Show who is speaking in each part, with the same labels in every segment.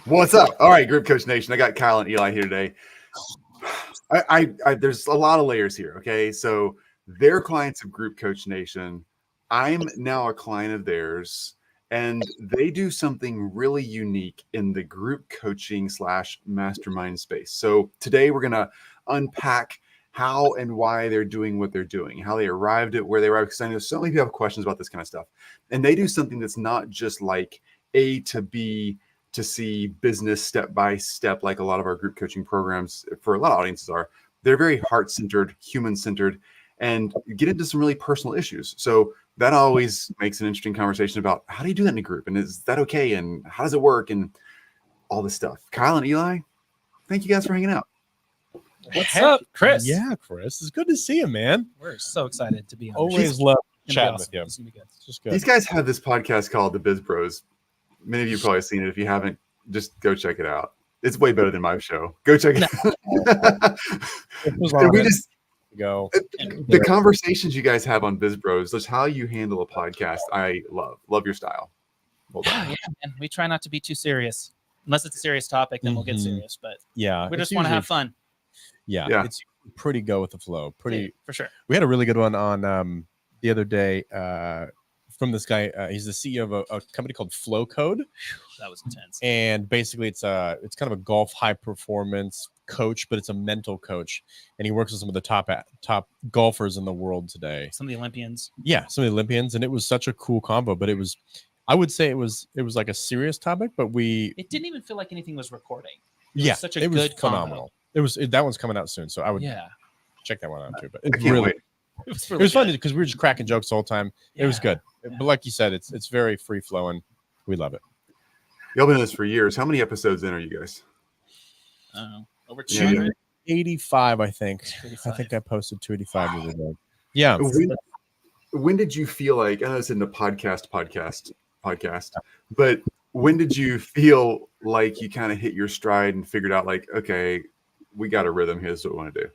Speaker 1: What's up? All right, Group Coach Nation. I got Kyle and Eli here today. There's a lot of layers here. Okay, so they're clients of Group Coach Nation. I'm now a client of theirs, and they do something really unique in the group coaching / mastermind space. So today we're gonna unpack how and why they're doing what they're doing, how they arrived at where they arrived. Because I know so many people have questions about this kind of stuff, and they do something that's not just like A to B to C business step by step, like a lot of our group coaching programs for a lot of audiences are. They're very heart-centered, human-centered, and get into some really personal issues. So that always makes an interesting conversation about how do you do that in a group, and is that okay, and how does it work, and all this stuff. Kyle and Eli, thank you guys for hanging out.
Speaker 2: What's up, Chris?
Speaker 3: Yeah, Chris, it's good to see you, man.
Speaker 2: We're so excited to be on.
Speaker 3: Always love chatting
Speaker 2: awesome.
Speaker 3: with you.
Speaker 2: It's gonna be good.
Speaker 3: It's just good.
Speaker 1: These guys have this podcast called the Biz Bros. Many of you have probably seen it. If you haven't, just go check it out. It's way better than my show. Go check it out. We just
Speaker 3: go.
Speaker 1: The conversations you guys have on Biz Bros, just how you handle a podcast. I love your style. Well done.
Speaker 2: Yeah, man. We try not to be too serious. Unless it's a serious topic, then we'll get serious. But
Speaker 3: yeah,
Speaker 2: we just want to have fun.
Speaker 3: Yeah, it's pretty go with the flow. Pretty
Speaker 2: for sure.
Speaker 3: We had a really good one on the other day from this guy. He's the CEO of a company called Flow Code.
Speaker 2: That was intense.
Speaker 3: And basically, it's kind of a golf high performance coach, but it's a mental coach, and he works with some of the top golfers in the world today.
Speaker 2: Some of the Olympians.
Speaker 3: Yeah, some of the Olympians, and it was such a cool combo. But it was, I would say, it was like a serious topic, but it
Speaker 2: didn't even feel like anything was recording.
Speaker 3: It
Speaker 2: was such a good
Speaker 3: was phenomenal.
Speaker 2: Combo.
Speaker 3: That one's coming out soon, so I would check that one out too. But
Speaker 1: I can't wait.
Speaker 3: It was fun because we were just cracking jokes the whole time. It was good, but like you said, it's very free flowing. We love it.
Speaker 1: Y'all been in this for years. How many episodes in are you guys?
Speaker 2: Over 285,
Speaker 3: I think. I think I posted 285 the other day. Yeah.
Speaker 1: When did you feel like, I know it's in the podcast, but when did you feel like you kind of hit your stride and figured out like, okay, we got a rhythm here. This is what we want to do?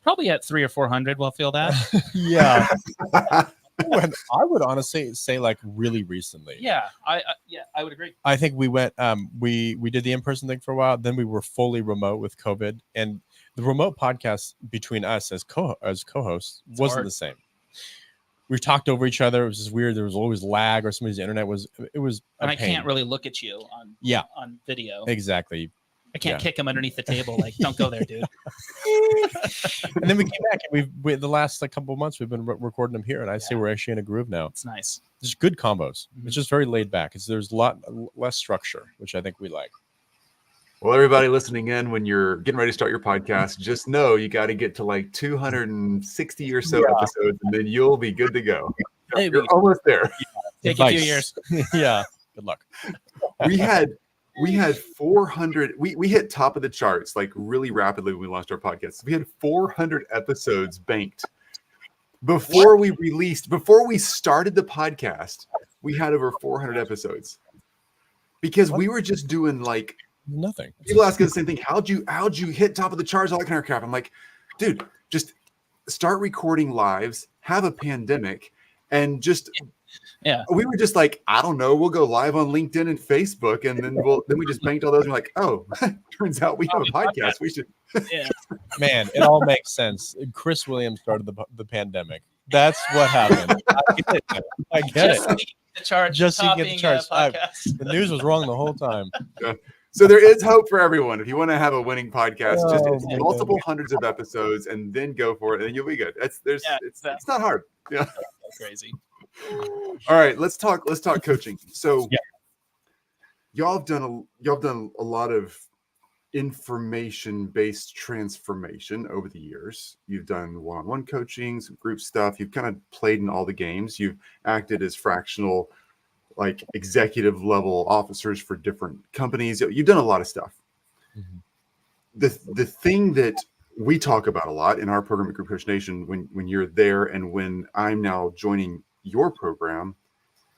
Speaker 2: Probably at 300 or 400. We'll feel that.
Speaker 3: Yeah. I would honestly say like really recently.
Speaker 2: Yeah, I would agree.
Speaker 3: I think we went we did the in-person thing for a while, then we were fully remote with COVID, and the remote podcast between us as co-hosts wasn't the same. We talked over each other. It was just weird. There was always lag, or somebody's internet was
Speaker 2: and I can't really look at you on video.
Speaker 3: Exactly.
Speaker 2: I can't kick him underneath the table. Like, don't go there, dude.
Speaker 3: And then we came back, and we the last couple of months we've been recording them here, and I'd say we're actually in a groove now.
Speaker 2: It's nice.
Speaker 3: There's good combos. It's just very laid back. There's a lot less structure, which I think we like.
Speaker 1: Well, everybody listening in, when you're getting ready to start your podcast, just know you got to get to like 260 or so episodes, and then you'll be good to go. You're almost there.
Speaker 2: Take a few years.
Speaker 3: Yeah. Good luck.
Speaker 1: We had 400. We hit top of the charts like really rapidly when we launched our podcast. We had 400 episodes banked before we started the podcast. We had over 400 episodes because we were just doing like
Speaker 3: nothing.
Speaker 1: People ask us the same thing. How'd you hit top of the charts? All that kind of crap. I'm like, dude, just start recording lives. Have a pandemic, and just.
Speaker 3: Yeah,
Speaker 1: we were just like, I don't know, we'll go live on LinkedIn and Facebook, and then we just banked all those. And we're like, oh, turns out we have a podcast. We should.
Speaker 3: Man, it all makes sense. Chris Williams started the pandemic. That's what happened. I get it.
Speaker 2: The charts.
Speaker 3: Just so you get the charts. The news was wrong the whole time.
Speaker 1: Yeah. So there is hope for everyone. If you want to have a winning podcast, just multiple hundreds of episodes, and then go for it, and you'll be good. It's not hard. Yeah,
Speaker 2: that's crazy.
Speaker 1: All right, let's talk coaching. So y'all have done a lot of information-based transformation over the years. You've done one-on-one coaching, some group stuff. You've kind of played in all the games. You've acted as fractional, like executive level officers for different companies. You've done a lot of stuff. Mm-hmm. The thing that we talk about a lot in our program at Group Coach Nation, when you're there and when I'm now joining your program,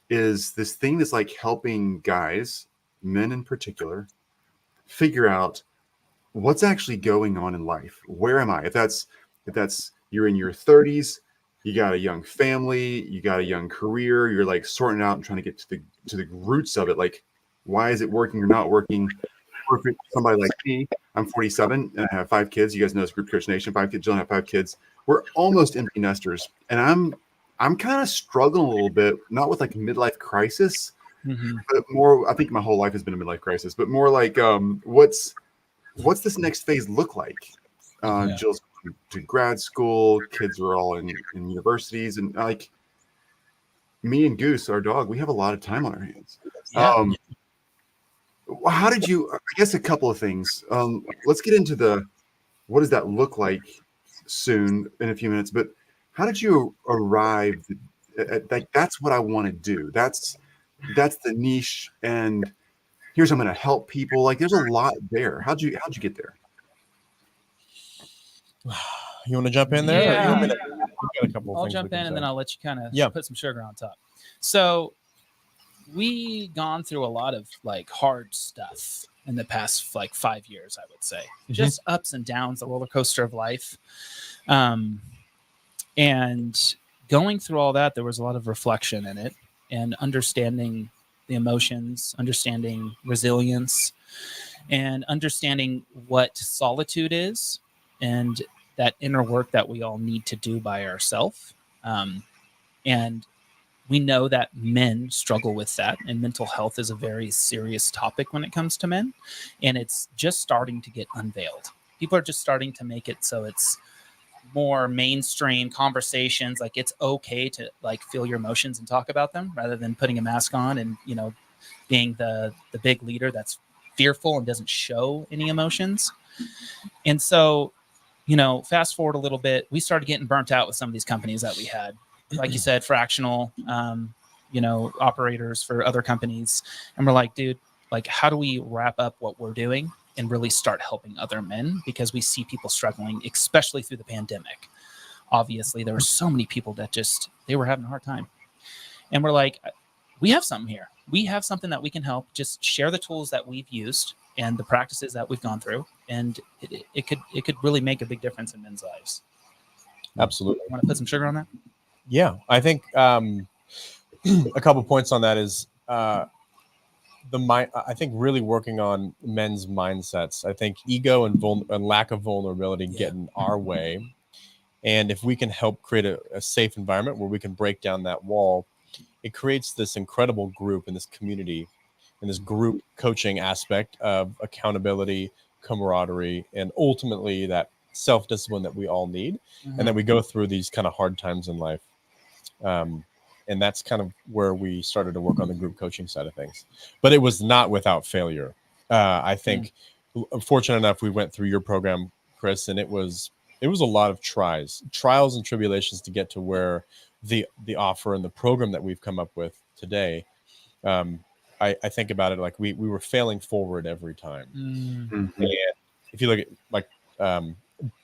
Speaker 1: is this thing that's like helping guys, men in particular, figure out what's actually going on in life. Where am I? If that's you're in your 30s, you got a young family, you got a young career, you're like sorting out and trying to get to the roots of it. Like, Why is it working or not working? Or if it's somebody like me, I'm 47 and I have 5 kids. You guys know this Group Coach Nation, 5 kids. Don't have 5 kids. We're almost empty nesters, and I'm kind of struggling a little bit, not with like a midlife crisis, but more. I think my whole life has been a midlife crisis, but more like what's this next phase look like? Jill's to grad school, kids are all in universities, and like me and Goose, our dog, we have a lot of time on our hands. How did you? I guess a couple of things. Let's get into what does that look like soon in a few minutes. But how did you arrive at like that's what I want to do? That's the niche, and here's how I'm going to help people. Like there's a lot there. How'd you get there?
Speaker 3: You want to jump in there?
Speaker 2: Yeah.
Speaker 3: Or you got a couple
Speaker 2: I'll
Speaker 3: things
Speaker 2: jump in and then I'll let you kind of put some sugar on top. So we gone through a lot of like hard stuff in the past like 5 years, I would say. Just ups and downs, the roller coaster of life. And going through all that, there was a lot of reflection in it and understanding the emotions, understanding resilience, and understanding what solitude is and that inner work that we all need to do by ourselves. And we know that men struggle with that, and mental health is a very serious topic when it comes to men. And it's just starting to get unveiled. People are just starting to make it so it's more mainstream conversations. Like it's okay to like feel your emotions and talk about them rather than putting a mask on and, you know, being the big leader that's fearful and doesn't show any emotions. And so, you know, fast forward a little bit, we started getting burnt out with some of these companies that we had. Like you said, fractional, you know, operators for other companies. And we're like, dude, like, how do we wrap up what we're doing and really start helping other men? Because we see people struggling, especially through the pandemic. Obviously, there were so many people that just, they were having a hard time. And we're like, we have something here. We have something that we can help. Just share the tools that we've used and the practices that we've gone through. And it could really make a big difference in men's lives.
Speaker 3: Absolutely.
Speaker 2: Want to put some sugar on that?
Speaker 3: Yeah, I think a couple points on that is I think really working on men's mindsets. I think ego and lack of vulnerability get in our way, and if we can help create a safe environment where we can break down that wall, it creates this incredible group in this community, in this group coaching aspect of accountability, camaraderie, and ultimately that self-discipline that we all need, and that we go through these kind of hard times in life. And that's kind of where we started to work on the group coaching side of things. But it was not without failure. I think, fortunate enough, we went through your program, Chris, and it was a lot of trials and tribulations to get to where the offer and the program that we've come up with today. I think about it like we were failing forward every time. And if you look at like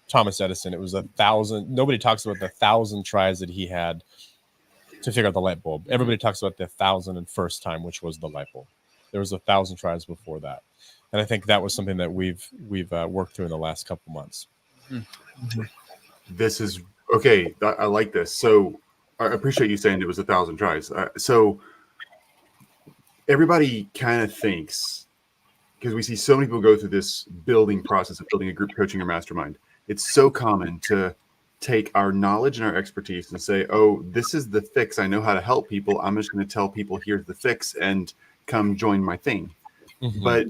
Speaker 3: Thomas Edison, it was 1,000. Nobody talks about the 1,000 tries that he had to figure out the light bulb. Everybody talks about the 1,001st time, which was the light bulb. There was 1,000 tries before that, and I think that was something that we've worked through in the last couple months.
Speaker 1: This is okay. I like this. So I appreciate you saying it was 1,000 tries. So everybody kind of thinks, because we see so many people go through this building process of building a group coaching or mastermind. It's so common to take our knowledge and our expertise and say, oh, this is the fix. I know how to help people. I'm just going to tell people here's the fix and come join my thing. But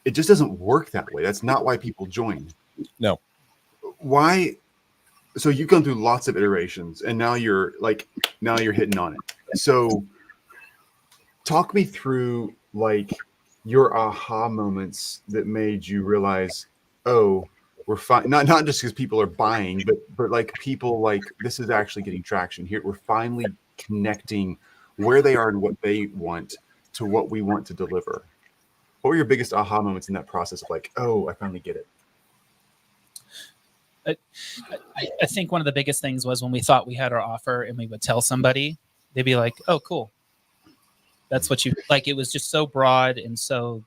Speaker 1: it just doesn't work that way. That's not why people join.
Speaker 3: No.
Speaker 1: Why? So you've gone through lots of iterations and now you're hitting on it. So talk me through like your aha moments that made you realize, oh, we're fine. Not just because people are buying, but like people like this is actually getting traction here. We're finally connecting where they are and what they want to what we want to deliver. What were your biggest aha moments in that process of like, oh, I finally get it?
Speaker 2: I think one of the biggest things was when we thought we had our offer and we would tell somebody, they'd be like, oh, cool. That's what you like. It was just so broad and so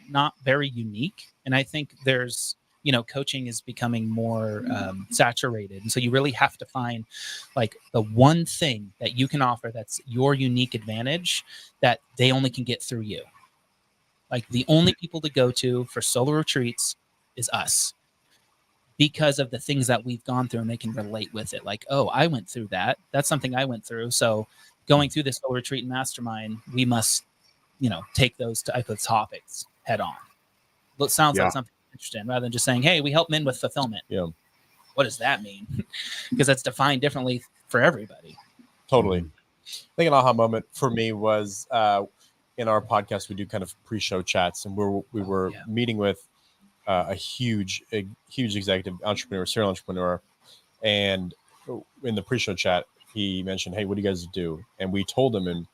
Speaker 2: not very unique. And I think there's, you know, coaching is becoming more saturated. And so you really have to find like the one thing that you can offer that's your unique advantage that they only can get through you. Like the only people to go to for solo retreats is us, because of the things that we've gone through, and they can relate with it. Like, oh, I went through that. That's something I went through. So going through this solo retreat and mastermind, we must, take those type of topics head on. It sounds like something interesting, rather than just saying, hey, we help men with fulfillment.
Speaker 3: Yeah.
Speaker 2: What does that mean? Because that's defined differently for everybody.
Speaker 3: Totally. I think an aha moment for me was in our podcast, we do kind of pre-show chats, and we were meeting with a huge executive entrepreneur, serial entrepreneur. And in the pre-show chat, he mentioned, hey, what do you guys do? And we told him, and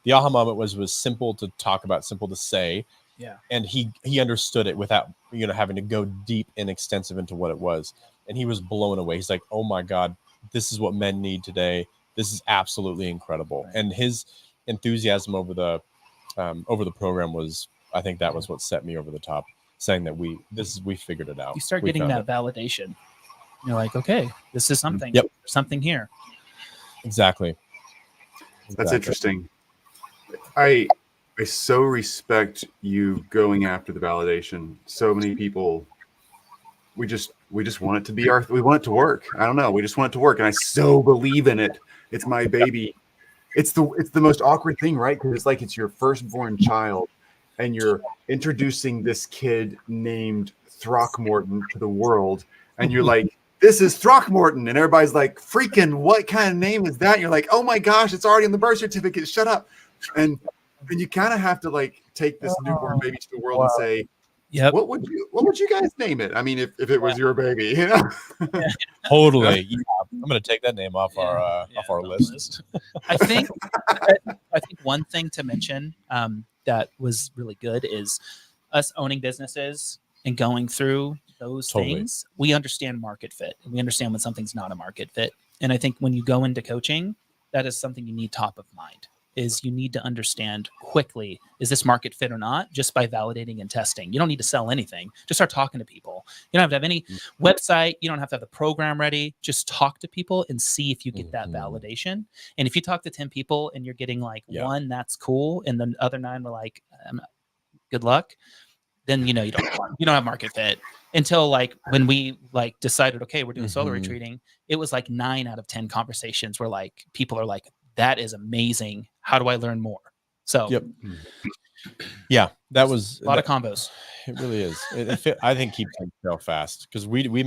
Speaker 3: the aha moment was simple to talk about, simple to say.
Speaker 2: Yeah.
Speaker 3: And he understood it without, having to go deep and extensive into what it was. And he was blown away. He's like, oh my God, this is what men need today. This is absolutely incredible. Right. And his enthusiasm over the program was, I think that was what set me over the top, saying that we figured it out.
Speaker 2: You start getting that validation. You're like, okay, this is something.
Speaker 3: Yep.
Speaker 2: There's something here.
Speaker 3: Exactly.
Speaker 1: That's interesting. I so respect you going after the validation. So many people, we just want it to be we want it to work. I don't know. We just want it to work. And I so believe in it. It's my baby. It's the most awkward thing, right? Because it's like it's your firstborn child, and you're introducing this kid named Throckmorton to the world, and you're like, this is Throckmorton, and everybody's like, freaking, what kind of name is that? And you're like, oh my gosh, it's already on the birth certificate. Shut up. And you kind of have to like take this newborn baby to the world and say, what would you guys name it? I mean, if it was your baby,
Speaker 3: Totally. Yeah. I'm going to take that name off our list.
Speaker 2: I think one thing to mention that was really good is us owning businesses and going through those things. We understand market fit, and we understand when something's not a market fit. And I think when you go into coaching, that is something you need top of mind. Is you need to understand quickly, is this market fit or not, just by validating and testing. You don't need to sell anything. Just start talking to people. You don't have to have any website. You don't have to have the program ready. Just talk to people and see if you get that validation. And if you talk to 10 people and you're getting like one, that's cool, and the other 9 were like, good luck, then you don't have market fit. Until like when we like decided, okay, we're doing solo retreating, it was like 9 out of 10 conversations where like people are like, that is amazing. How do I learn more? So,
Speaker 3: yeah, that was
Speaker 2: a lot of combos.
Speaker 3: It really is. I think keep things real fast, because making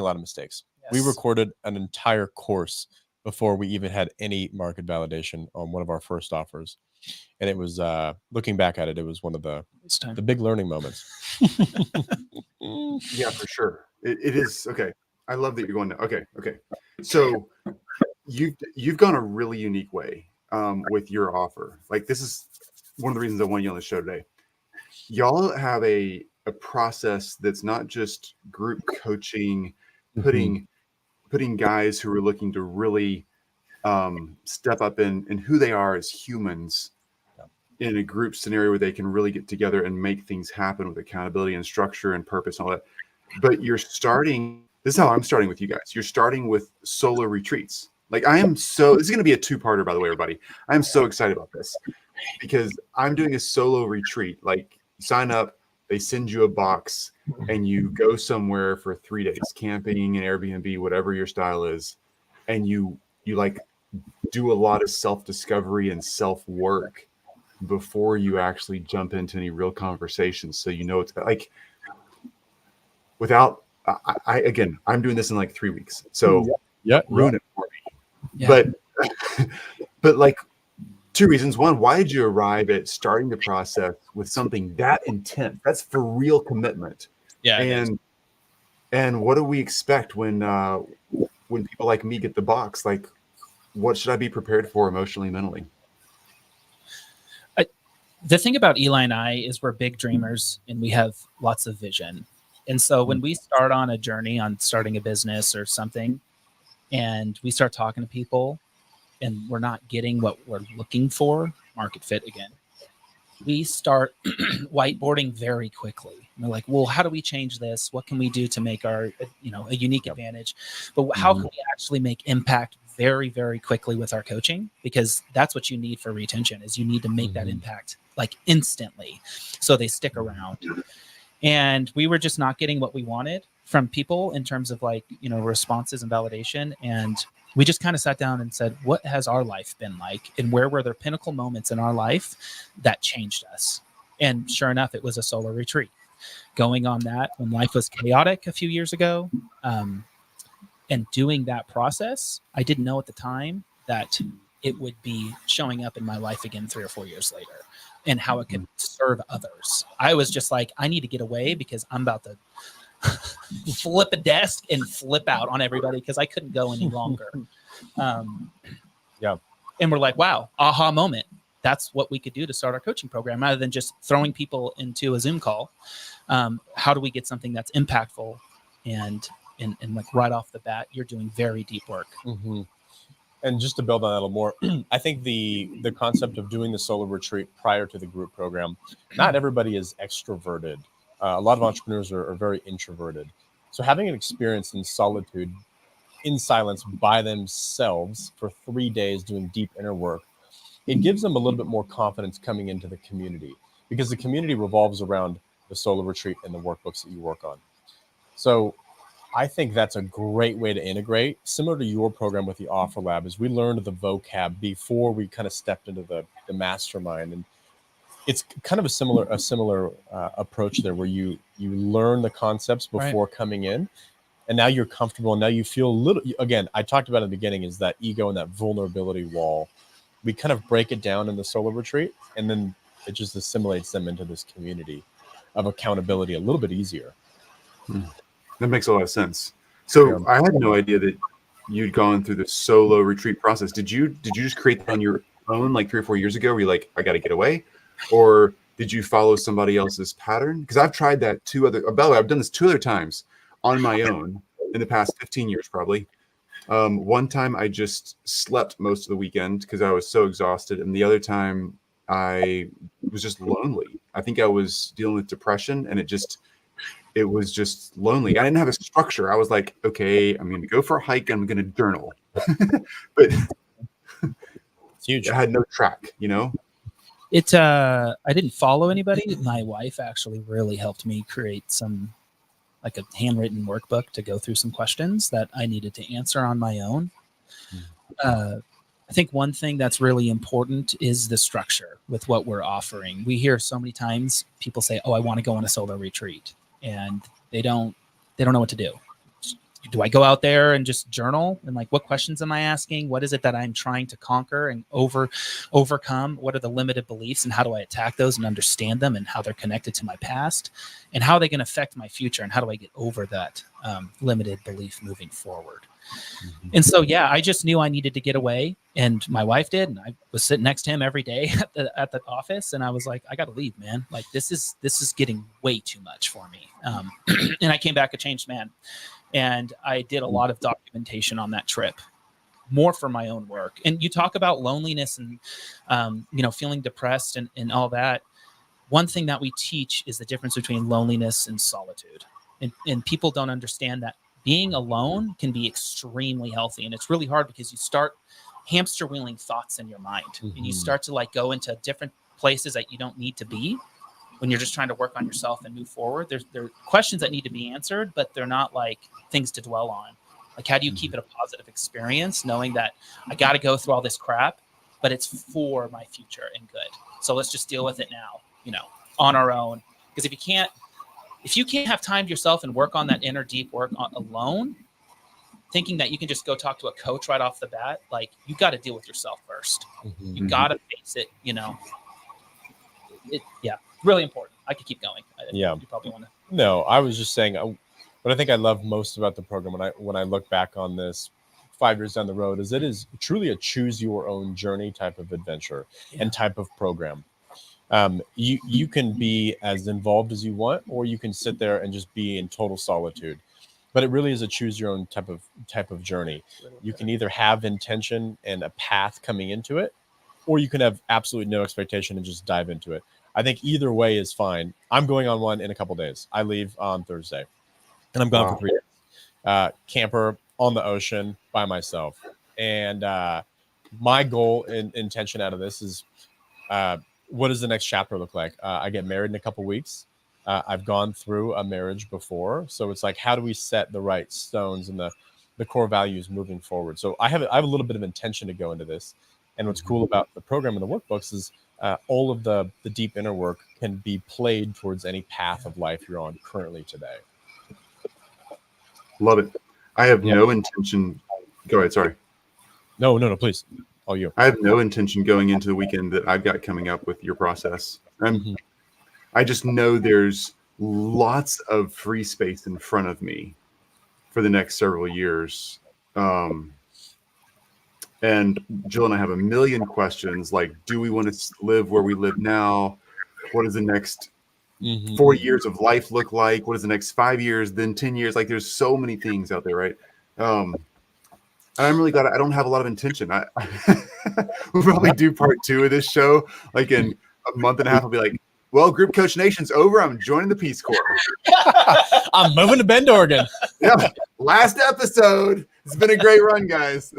Speaker 3: a lot of mistakes. Yes. We recorded an entire course before we even had any market validation on one of our first offers, and it was looking back at it, it was one of the big learning moments.
Speaker 1: Yeah, for sure. It is. Okay, I love that you're going to. Okay. So you've gone a really unique way with your offer. Like, this is one of the reasons I wanted you on the show today. Y'all have a process that's not just group coaching, putting guys who are looking to really step up in who they are as humans in a group scenario where they can really get together and make things happen with accountability and structure and purpose and all that. But this is how I'm starting with you guys. You're starting with solo retreats. Like, this is going to be a 2-parter, by the way, everybody. I am so excited about this because I'm doing a solo retreat. Like, you sign up, they send you a box, and you go somewhere for 3 days, camping and Airbnb, whatever your style is. And you like do a lot of self-discovery and self-work before you actually jump into any real conversations. So, it's like, without, I'm doing this in like 3 weeks. So ruin it for me. Yeah. But like, 2 reasons. One, why did you arrive at starting the process with something that intense? That's for real commitment.
Speaker 2: Yeah.
Speaker 1: And what do we expect when people like me get the box? Like, what should I be prepared for emotionally, mentally?
Speaker 2: The thing about Eli and I is we're big dreamers and we have lots of vision. And so when we start on a journey on starting a business or something, and we start talking to people and we're not getting what we're looking for, market fit again, we start whiteboarding very quickly. And we're like, well, how do we change this? What can we do to make our, a unique advantage? But how can we actually make impact very, very quickly with our coaching, because that's what you need for retention, is you need to make that impact like instantly so they stick around. And we were just not getting what we wanted from people in terms of like, responses and validation. And we just kind of sat down and said, what has our life been like? And where were there pinnacle moments in our life that changed us? And sure enough, it was a solo retreat. Going on that when life was chaotic a few years ago, and doing that process, I didn't know at the time that it would be showing up in my life again 3 or 4 years later, and how it could serve others. I was just like, I need to get away because I'm about to flip a desk and flip out on everybody because I couldn't go any longer.
Speaker 3: Yeah.
Speaker 2: And we're like, wow, aha moment. That's what we could do to start our coaching program, rather than just throwing people into a Zoom call. How do we get something that's impactful and like right off the bat, you're doing very deep work.
Speaker 3: And just to build on that a little more, I think the concept of doing the solo retreat prior to the group program, not everybody is extroverted. A lot of entrepreneurs are very introverted. So having an experience in solitude, in silence by themselves for 3 days doing deep inner work, it gives them a little bit more confidence coming into the community, because the community revolves around the solo retreat and the workbooks that you work on. So I think that's a great way to integrate, similar to your program with the Offer Lab, is we learned the vocab before we kind of stepped into the mastermind. And it's kind of a similar approach there, where you learn the concepts before coming in, and now you're comfortable. And now you feel a little, again, I talked about in the beginning, is that ego and that vulnerability wall. We kind of break it down in the solo retreat, and then it just assimilates them into this community of accountability a little bit easier.
Speaker 1: That makes a lot of sense. So I had no idea that you'd gone through the solo retreat process. Did you just create that on your own like 3 or 4 years ago? Were you like, I got to get away? Or did you follow somebody else's pattern? Because I've tried that by the way, I've done this 2 other times on my own in the past 15 years, probably. One time I just slept most of the weekend because I was so exhausted. And the other time I was just lonely. I think I was dealing with depression, and it was just lonely. I didn't have a structure. I was like, okay, I'm going to go for a hike. I'm going to journal. But
Speaker 3: it's huge.
Speaker 1: I had no track,
Speaker 2: I didn't follow anybody. My wife actually really helped me create like a handwritten workbook to go through some questions that I needed to answer on my own. I think one thing that's really important is the structure with what we're offering. We hear so many times people say, oh, I want to go on a solo retreat, and they don't know what to do. Do I go out there and just journal? And like, what questions am I asking? What is it that I'm trying to conquer and overcome? What are the limited beliefs, and how do I attack those and understand them, and how they're connected to my past, and how they can affect my future, and how do I get over that limited belief moving forward? And so, I just knew I needed to get away, and my wife did. And I was sitting next to him every day at the office, and I was like, I got to leave, man. Like, this is getting way too much for me. And I came back a changed man. And I did a lot of documentation on that trip, more for my own work. And you talk about loneliness and, feeling depressed and all that. One thing that we teach is the difference between loneliness and solitude. And people don't understand that being alone can be extremely healthy. And it's really hard because you start hamster wheeling thoughts in your mind, and you start to like go into different places that you don't need to be. When you're just trying to work on yourself and move forward, there are questions that need to be answered, but they're not like things to dwell on. Like, how do you keep it a positive experience, knowing that I got to go through all this crap, but it's for my future and good. So let's just deal with it now, on our own. Because if you can't have time to yourself and work on that inner deep work alone, thinking that you can just go talk to a coach right off the bat, like, you got to deal with yourself first. You got to face it, really important. I could keep going. You probably want to.
Speaker 3: No, I was just saying what I think I love most about the program when I look back on this 5 years down the road is it is truly a choose your own journey type of adventure and type of program. You can be as involved as you want, or you can sit there and just be in total solitude. But it really is a choose your own type of journey. You can either have intention and a path coming into it, or you can have absolutely no expectation and just dive into it. I think either way is fine. I'm going on one in a couple of days. I leave on Thursday, and I'm gone for 3 days. Camper on the ocean by myself. And my goal and intention out of this is, what does the next chapter look like? I get married in a couple weeks. I've gone through a marriage before, so it's like, how do we set the right stones and the core values moving forward? So I have a little bit of intention to go into this. And what's cool about the program and the workbooks is all of the deep inner work can be played towards any path of life you're on currently today.
Speaker 1: Love it. I have no intention. Go ahead. Sorry.
Speaker 3: No, please. All you.
Speaker 1: I have no intention going into the weekend that I've got coming up with your process. I just know there's lots of free space in front of me for the next several years. And Jill and I have a million questions like, do we want to live where we live now? What does the next 4 years of life look like? What does the next 5 years, then 10 years? Like, there's so many things out there, right? And I'm really glad I don't have a lot of intention. We'll probably do part 2 of this show. Like in a month and a half, I'll be like, well, Group Coach Nation's over. I'm joining the Peace Corps.
Speaker 3: I'm moving to Bend, Oregon.
Speaker 1: Yeah. Last episode. It's been a great run, guys.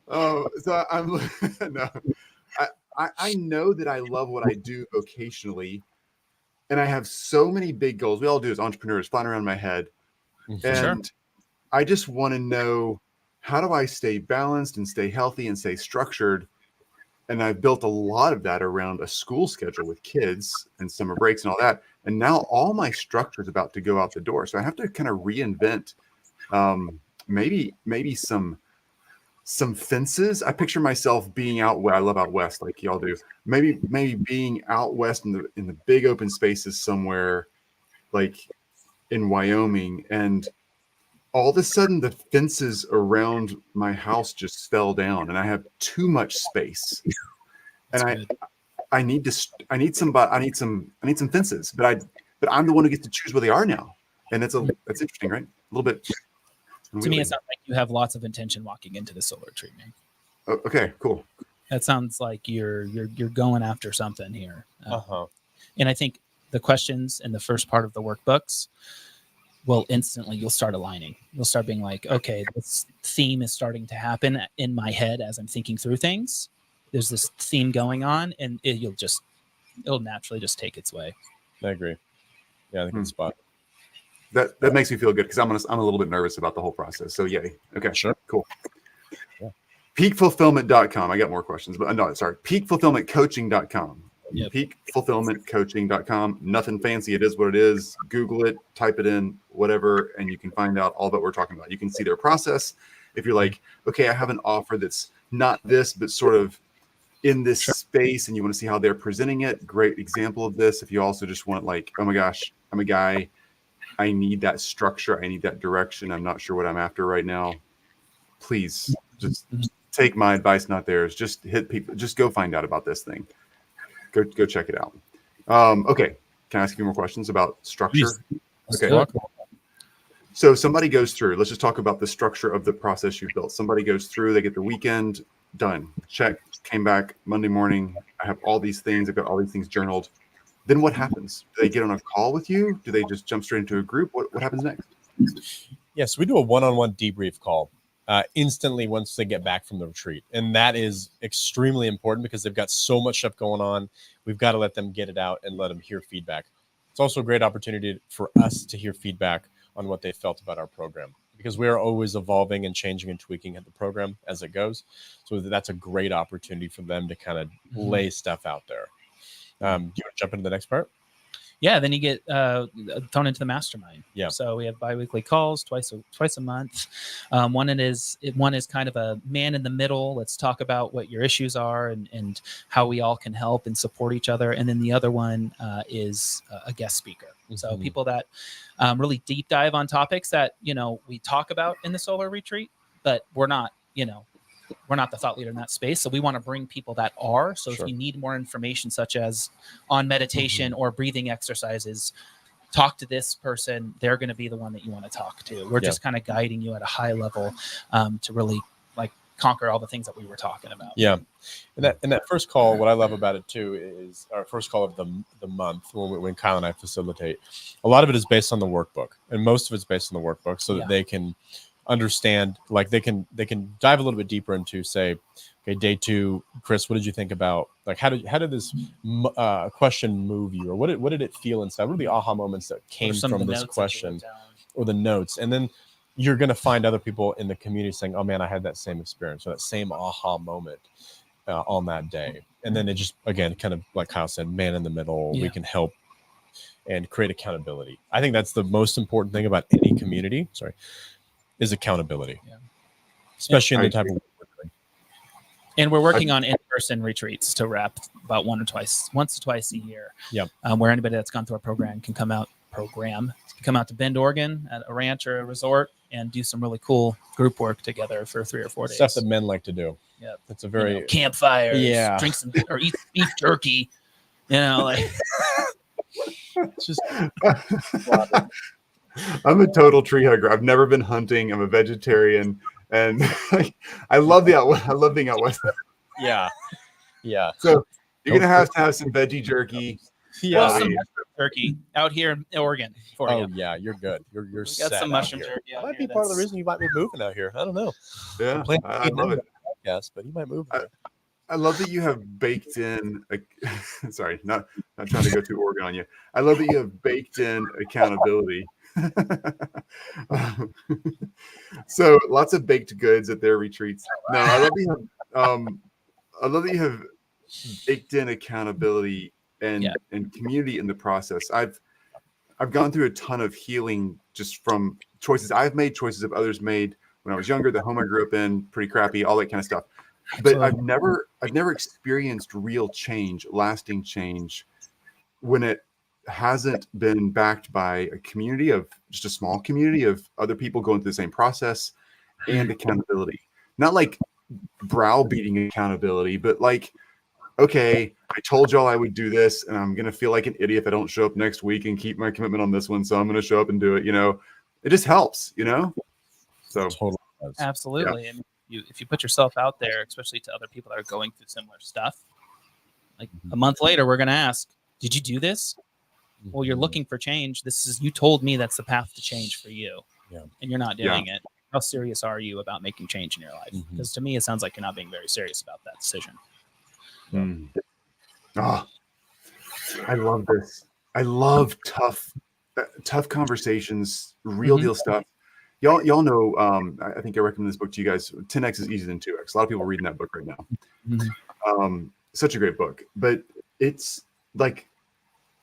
Speaker 1: So I'm no. I know that I love what I do vocationally, and I have so many big goals. We all do as entrepreneurs, flying around my head. And I just want to know, how do I stay balanced and stay healthy and stay structured? And I've built a lot of that around a school schedule with kids and summer breaks and all that. And now all my structure is about to go out the door. So I have to kind of reinvent maybe some fences. I picture myself being out where I love out west, like y'all do. Maybe being out west in the big open spaces somewhere, like in Wyoming, and all of a sudden the fences around my house just fell down, and I have too much space. And I need some fences, but I'm the one who gets to choose where they are now, and that's interesting, right? A little bit.
Speaker 2: To me, it sounds like you have lots of intention walking into the solar treatment.
Speaker 1: Oh, okay, cool.
Speaker 2: That sounds like you're going after something here. And I think the questions in the first part of the workbooks will you'll start aligning. You'll start being like, okay, this theme is starting to happen in my head as I'm thinking through things. There's this theme going on, and it'll naturally just take its way.
Speaker 3: I agree. Yeah, I think it's spot.
Speaker 1: That makes me feel good because I'm a little bit nervous about the whole process. So yay. Okay,
Speaker 3: sure,
Speaker 1: cool. Yeah. Peakfulfillment.com. I got more questions, but no, sorry. Peakfulfillmentcoaching.com. Yep. Peakfulfillmentcoaching.com. Nothing fancy. It is what it is. Google it, type it in, whatever, and you can find out all that we're talking about. You can see their process. If you're like, okay, I have an offer that's not this, but sort of in this space, and you want to see how they're presenting it, great example of this. If you also just want, like, oh my gosh, I'm a guy, I need that structure, I need that direction, I'm not sure what I'm after right now, please just take my advice, not theirs. Just hit people, just go find out about this thing. Go check it out. Okay, can I ask you more questions about structure? Okay. So somebody goes through, let's just talk about the structure of the process you've built. Somebody goes through, they get the weekend done, check, came back Monday morning, I have all these things, I've got all these things journaled. Then what happens? Do they get on a call with you? Do they just jump straight into a group? What happens next?
Speaker 3: Yes, we do a one-on-one debrief call instantly once they get back from the retreat. And that is extremely important because they've got so much stuff going on. We've got to let them get it out and let them hear feedback. It's also a great opportunity for us to hear feedback on what they felt about our program, because we are always evolving and changing and tweaking at the program as it goes. So that's a great opportunity for them to kind of lay stuff out there. Do you want to jump into the next part?
Speaker 2: Yeah, then you get thrown into the mastermind.
Speaker 3: Yeah.
Speaker 2: So we have biweekly calls twice a month. One is kind of a man in the middle. Let's talk about what your issues are and how we all can help and support each other. And then the other one is a guest speaker. So people that really deep dive on topics that we talk about in the solar retreat, but we're not the thought leader in that space. So we want to bring people that are. So if you need more information, such as on meditation or breathing exercises, talk to this person. They're going to be the one that you want to talk to. We're just kind of guiding you at a high level to really conquer all the things that we were talking about.
Speaker 3: Yeah. And that first call, what I love about it too, is our first call of the month when Kyle and I facilitate. A lot of it is based on the workbook, and most of it's based on the workbook so that they can understand, like they can dive a little bit deeper into, say, okay, day 2, Chris, what did you think about, like, how did this question move you, or what did it feel inside? What are the aha moments that came from this question, or the notes? And then you're going to find other people in the community saying, oh man, I had that same experience, or that same aha moment on that day. And then it just, again, kind of like Kyle said, man in the middle, we can help and create accountability. I think that's the most important thing about any community, is accountability, especially in the type of work we're doing.
Speaker 2: And we're working on in-person retreats to wrap about once or twice a year. Where anybody that's gone through our program can come out to Bend, Oregon at a ranch or a resort and do some really cool group work together for 3 or 4 days.
Speaker 3: Stuff that men like to do.
Speaker 2: Yeah.
Speaker 3: It's a very
Speaker 2: campfires, drink some or eat beef jerky, like
Speaker 3: it's just
Speaker 1: I'm a total tree hugger. I've never been hunting. I'm a vegetarian, and I love being out west.
Speaker 3: Yeah.
Speaker 1: So you're gonna have to have some veggie jerky.
Speaker 2: Yeah, some turkey out here in Oregon for you.
Speaker 3: Oh yeah, you're good. You're
Speaker 2: we got some mushroom jerky.
Speaker 3: That might be part of the reason you might be moving out here. I don't know.
Speaker 1: Yeah, I love it.
Speaker 3: Yes, but you might move.
Speaker 1: I love that you have baked in. Sorry, not trying to go too Oregon on you. I love that you have baked in accountability. So lots of baked goods at their retreats. No, I love that you have baked in accountability and community in the process. I've gone through a ton of healing just from choices I've made, choices of others made when I was younger, the home I grew up in, pretty crappy, all that kind of stuff. But I've never experienced real change, lasting change, when it hasn't been backed by a community of just a small community of other people going through the same process and accountability. Not like browbeating accountability, but like, okay, I told y'all I would do this, and I'm gonna feel like an idiot if I don't show up next week and keep my commitment on this one. So I'm gonna show up and do it. It just helps. So
Speaker 3: totally does.
Speaker 2: Absolutely. And if you put yourself out there, especially to other people that are going through similar stuff, like a month later, we're gonna ask, "Did you do this?" Well, you're looking for change. You told me that's the path to change for you, and you're not doing it. How serious are you about making change in your life? Because to me, it sounds like you're not being very serious about that decision.
Speaker 1: Oh, I love this. I love tough conversations, real deal stuff. Y'all know. I think I recommend this book to you guys. 10x is easier than 2x. A lot of people are reading that book right now. Such a great book, but it's like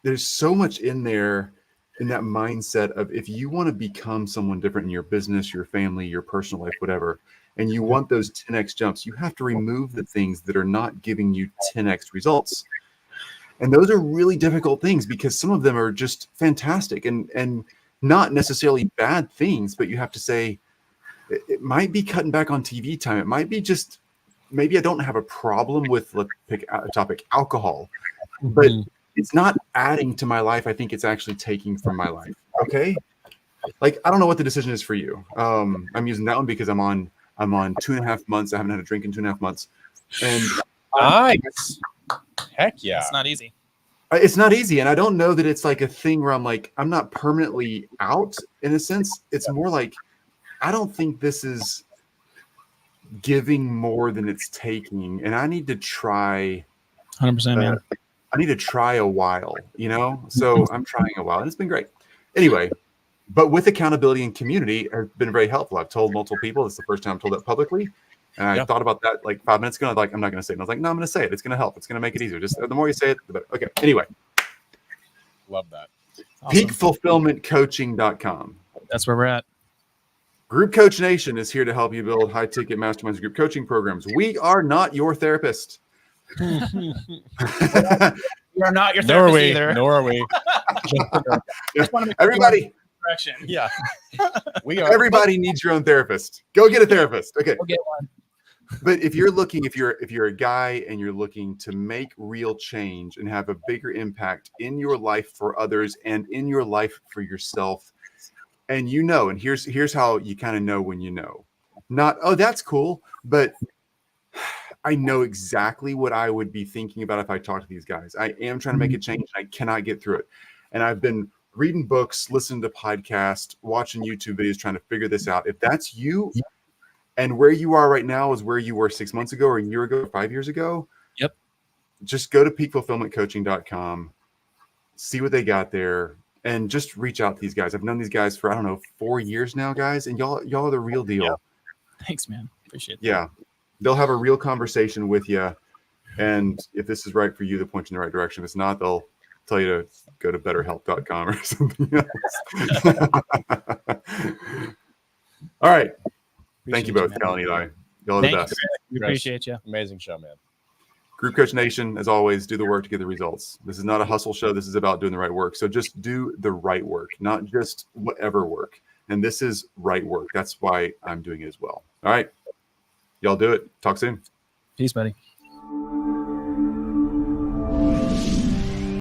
Speaker 1: there's so much in there in that mindset of if you want to become someone different in your business, your family, your personal life, whatever, and you want those 10x jumps, you have to remove the things that are not giving you 10x results. And those are really difficult things because some of them are just fantastic and not necessarily bad things, but you have to say, it might be cutting back on TV time. It might be just, maybe I don't have a problem with, let's pick a topic, alcohol, but it's not adding to my life. I think it's actually taking from my life. Okay. Like, I don't know what the decision is for you. I'm using that one because I'm on 2.5 months. I haven't had a drink in 2.5 months. And
Speaker 3: nice. Heck yeah.
Speaker 2: It's not easy.
Speaker 1: It's not easy. And I don't know that it's like a thing where I'm like, I'm not permanently out in a sense. It's more like, I don't think this is giving more than it's taking. And I need to try
Speaker 2: 100%, man.
Speaker 1: I need to try a while, so I'm trying a while and it's been great. Anyway, but with accountability and community has been very helpful. I've told multiple people. It's the first time I've told that publicly. And I thought about that like 5 minutes ago. I'm not going to say it. And I was like, no, I'm going to say it. It's going to help. It's going to make it easier. Just the more you say it, the better. Okay. Anyway.
Speaker 3: Love that.
Speaker 1: Awesome. Peakfulfillmentcoaching.com.
Speaker 2: That's where we're at.
Speaker 1: Group Coach Nation is here to help you build high-ticket masterminds group coaching programs. We are not your therapist.
Speaker 2: We are not your therapist either.
Speaker 3: Nor are we.
Speaker 1: Everybody.
Speaker 3: Yeah.
Speaker 1: We are. Everybody needs your own therapist. Go get a therapist. Okay.
Speaker 2: Go get one.
Speaker 1: But if you're a guy and you're looking to make real change and have a bigger impact in your life for others and in your life for yourself, and and here's how you kind of know when you know. Not, oh, that's cool, but I know exactly what I would be thinking about if I talked to these guys. I am trying to make a change. I cannot get through it. And I've been reading books, listening to podcasts, watching YouTube videos, trying to figure this out. If that's you, and where you are right now is where you were 6 months ago or a year ago, or 5 years ago.
Speaker 2: Yep.
Speaker 1: Just go to peakfulfillmentcoaching.com, see what they got there, and just reach out to these guys. I've known these guys for, I don't know, 4 years now, guys. And y'all are the real deal.
Speaker 2: Yeah. Thanks, man. Appreciate that.
Speaker 1: Yeah. They'll have a real conversation with you. And if this is right for you, they'll point you in the right direction. If it's not, they'll tell you to go to betterhelp.com or something else. All right. Thank you both, Cal and Eli. Y'all are the best.
Speaker 2: We appreciate you.
Speaker 3: Amazing show, man.
Speaker 1: Group Coach Nation, as always, do the work to get the results. This is not a hustle show. This is about doing the right work. So just do the right work, not just whatever work. And this is right work. That's why I'm doing it as well. All right. Y'all do it. Talk soon.
Speaker 2: Peace, buddy.